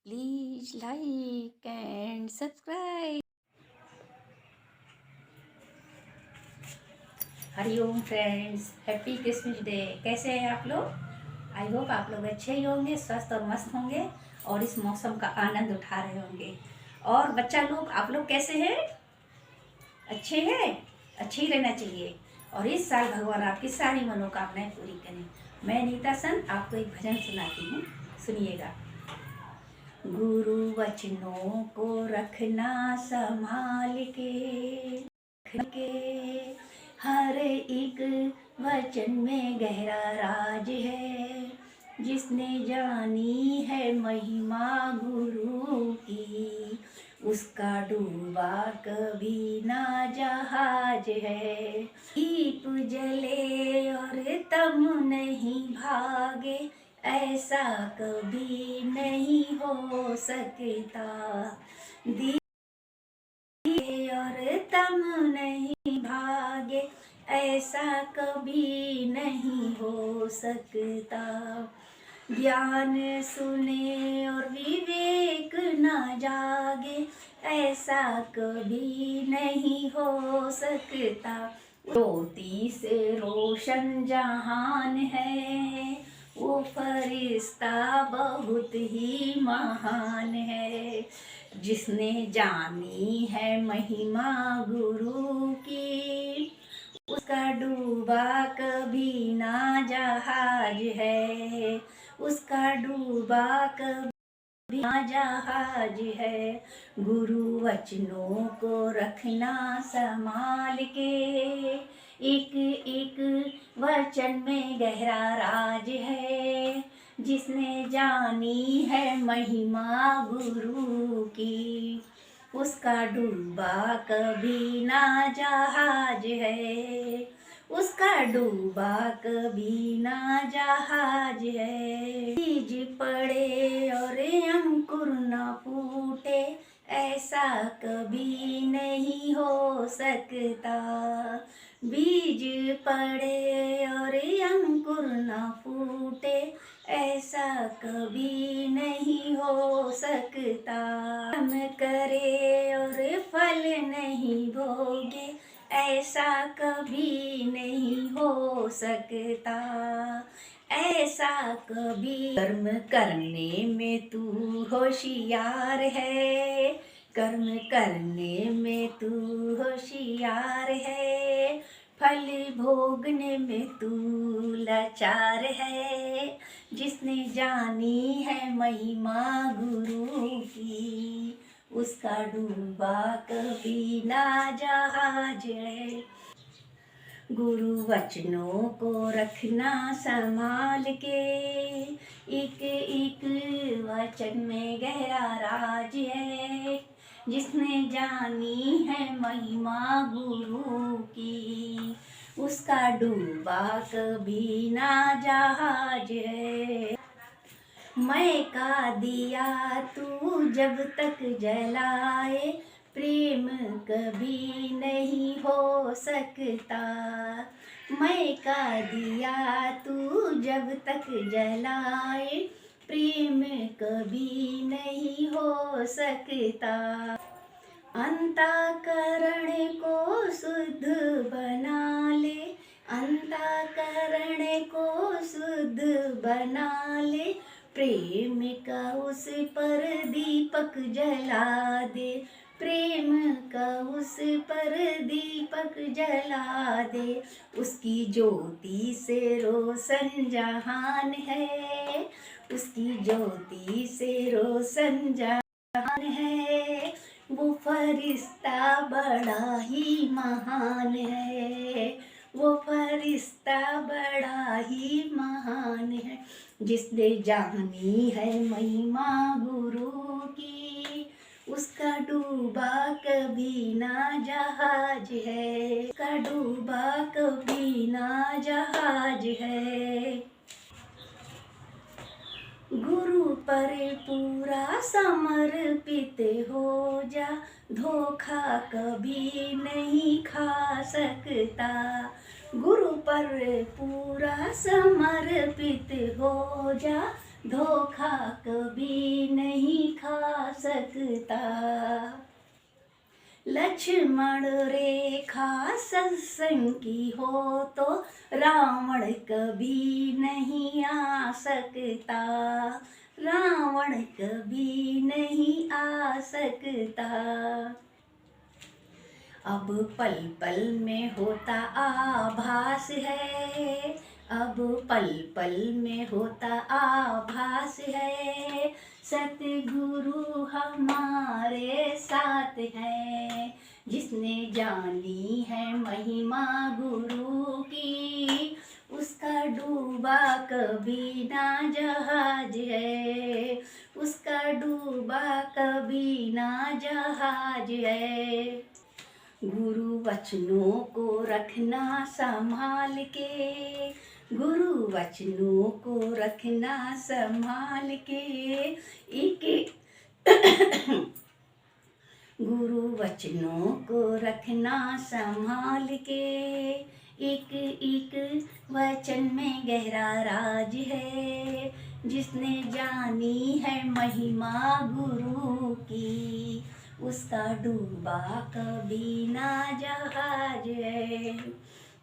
Please like and subscribe. Hariom friends, happy Christmas day. कैसे हैं आप लोग? आई होप आप लोग अच्छे ही होंगे, स्वस्थ और मस्त होंगे और इस मौसम का आनंद उठा रहे होंगे। और बच्चा लोग, आप लोग कैसे हैं? अच्छे हैं? अच्छे ही रहना चाहिए और इस साल भगवान आपकी सारी मनोकामनाएं पूरी करें। मैं नीता सन आपको एक भजन सुनाती हूँ, सुनिएगा। गुरु वचनों को रखना संभाल के हर एक वचन में गहरा राज है। जिसने जानी है महिमा गुरु की, उसका डूबा कभी ना जहाज है। दीप जले और तम नहीं भागे, ऐसा कभी नहीं हो सकता। दीप और तम नहीं भागे, ऐसा कभी नहीं हो सकता। ज्ञान सुने और विवेक न जागे, ऐसा कभी नहीं हो सकता। ज्योति से रोशन जहान है, वो फरिश्ता बहुत ही महान है। जिसने जानी है महिमा गुरु की, उसका डूबा कभी ना जहाज है। उसका डूबा कभी ना जहाज है। गुरु वचनों को रखना संभाल के, एक एक वचन में गहरा राज है। जिसने जानी है महिमा गुरु की, उसका डूबा कभी ना जहाज है। उसका डूबा कभी ना जहाज है। बीज पड़े और अंकुर न फूटे, ऐसा कभी नहीं हो सकता। बीज पड़े और अंकुर न फूटे, ऐसा कभी नहीं हो सकता। हम करे और फल नहीं भोगे, ऐसा कभी नहीं हो सकता। ऐसा कभी कर्म करने में तू होशियार है। कर्म करने में तू होशियार है। फल भोगने में तू लाचार है। जिसने जानी है महिमा गुरु की, उसका डूबा कभी ना जहाज है। गुरु वचनों को रखना संभाल के, एक एक वचन में गहरा राज है। जिसने जानी है महिमा गुरु की, उसका डूबा कभी ना जहाज है। मैं का दिया तू जब तक जलाए, प्रेम कभी नहीं हो सकता। मैं का दिया तू जब तक जलाए, प्रेम कभी नहीं हो सकता। अंतःकरण को शुद्ध बना ले, अंतःकरण को शुद्ध बना ले। प्रेम का उस पर दीपक जला दे, प्रेम का उस पर दीपक जला दे। उसकी ज्योति से रोशन जहान है। उसकी ज्योति से रोशन जहान है। वो फरिश्ता बड़ा ही महान है। वो फरिश्ता बड़ा ही महान है। जिसने जानी है महिमा गुरु की, उसका डूबा कभी ना जहाज है। उसका डूबा कभी ना जहाज है। गुरु पर पूरा समर्पित हो जा, धोखा कभी नहीं खा सकता। गुरु पर पूरा समर्पित हो जा, धोखा कभी नहीं सकता। लक्ष्मण रेखा सत्संग की हो तो रावण कभी नहीं आ सकता, रावण कभी नहीं आ सकता। अब पल पल में होता आभास है, अब पल पल में होता आभास है, सतगुरु हमारे साथ है। जिसने जानी है महिमा गुरु की, उसका डूबा कभी ना जहाज है, उसका डूबा कभी ना जहाज है। गुरु वचनों को रखना संभाल के, गुरु वचनों को रखना संभाल के, एक गुरु वचनों को रखना संभाल के। एक एक वचन में गहरा राज है, जिसने जानी है महिमा गुरु की, उसका डूबा कभी ना जहाज है,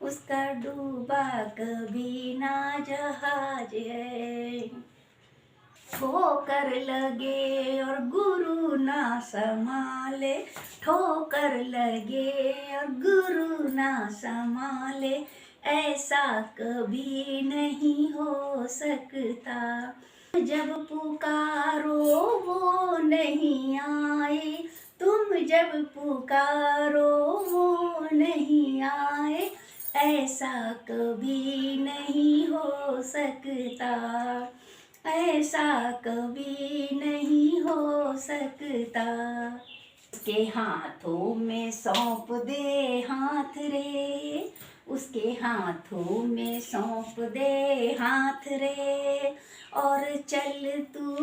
उसका डूबा कभी ना जहाज है। ठोकर लगे और गुरु ना संभाले, ठोकर लगे और गुरु ना संभाले, ऐसा कभी नहीं हो सकता। जब पुकारो वो नहीं आए, तुम जब पुकारो वो नहीं आए, ऐसा कभी नहीं हो सकता, ऐसा कभी नहीं हो सकता। उसके हाथों में सौंप दे हाथ रे, उसके हाथों में सौंप दे हाथ रे, और चल तू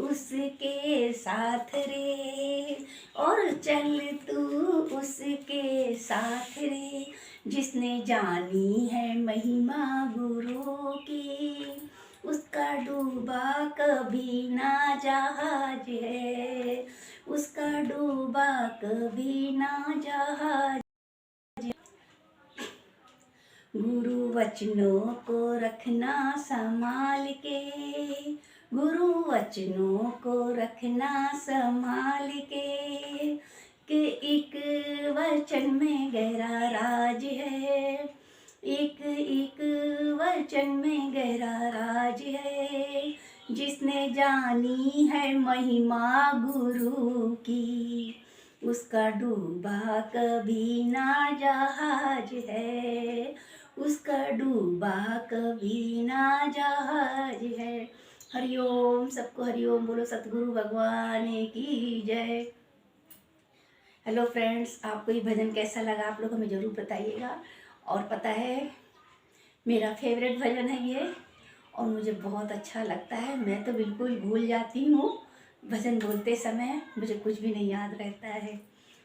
उसके साथ रे, और चल तू उसके साथ रे। जिसने जानी है महिमा गुरु की, उसका डूबा कभी ना जहाज है, उसका डूबा कभी ना जहाज। गुरु वचनों को रखना संभाल के, गुरु वचनों को रखना संभाल के, कि एक वचन में गहरा राज है, एक एक वचन में गहरा राज है। जिसने जानी है महिमा गुरु की, उसका डूबा कभी ना जहाज है, उसका डूबा कभी ना जहाज है। हरिओम, सबको हरिओम बोलो, सतगुरु भगवान की जय। हेलो फ्रेंड्स, आपको ये भजन कैसा लगा आप लोग हमें ज़रूर बताइएगा। और पता है मेरा फेवरेट भजन है ये, और मुझे बहुत अच्छा लगता है। मैं तो बिल्कुल भूल जाती हूँ भजन बोलते समय, मुझे कुछ भी नहीं याद रहता है।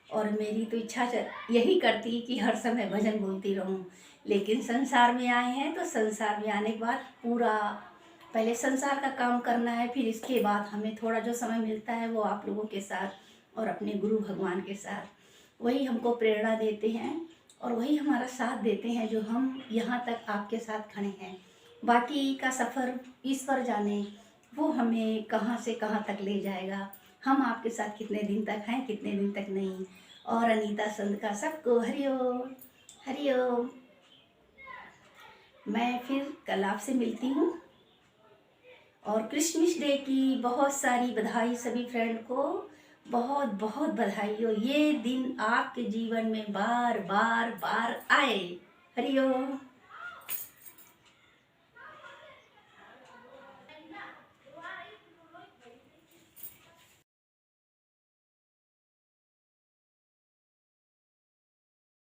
और मेरी तो इच्छा यही करती कि हर समय भजन बोलती रहूं। लेकिन संसार में आए हैं तो संसार में आने के बाद पूरा पहले संसार का काम करना है, फिर इसके बाद हमें थोड़ा जो समय मिलता है वो आप लोगों के साथ और अपने गुरु भगवान के साथ, वही हमको प्रेरणा देते हैं और वही हमारा साथ देते हैं जो हम यहाँ तक आपके साथ खड़े हैं। बाकी का सफ़र ईश्वर जाने, वो हमें कहाँ से कहाँ तक ले जाएगा, हम आपके साथ कितने दिन तक हैं कितने दिन तक नहीं। और अनीता संत का सबको हरिओम हरिओम। मैं फिर कल आपसे मिलती हूँ, और क्रिसमस डे की बहुत सारी बधाई सभी फ्रेंड को, बहुत बहुत बधाई हो। ये दिन आपके जीवन में बार बार बार आए। हरिओम।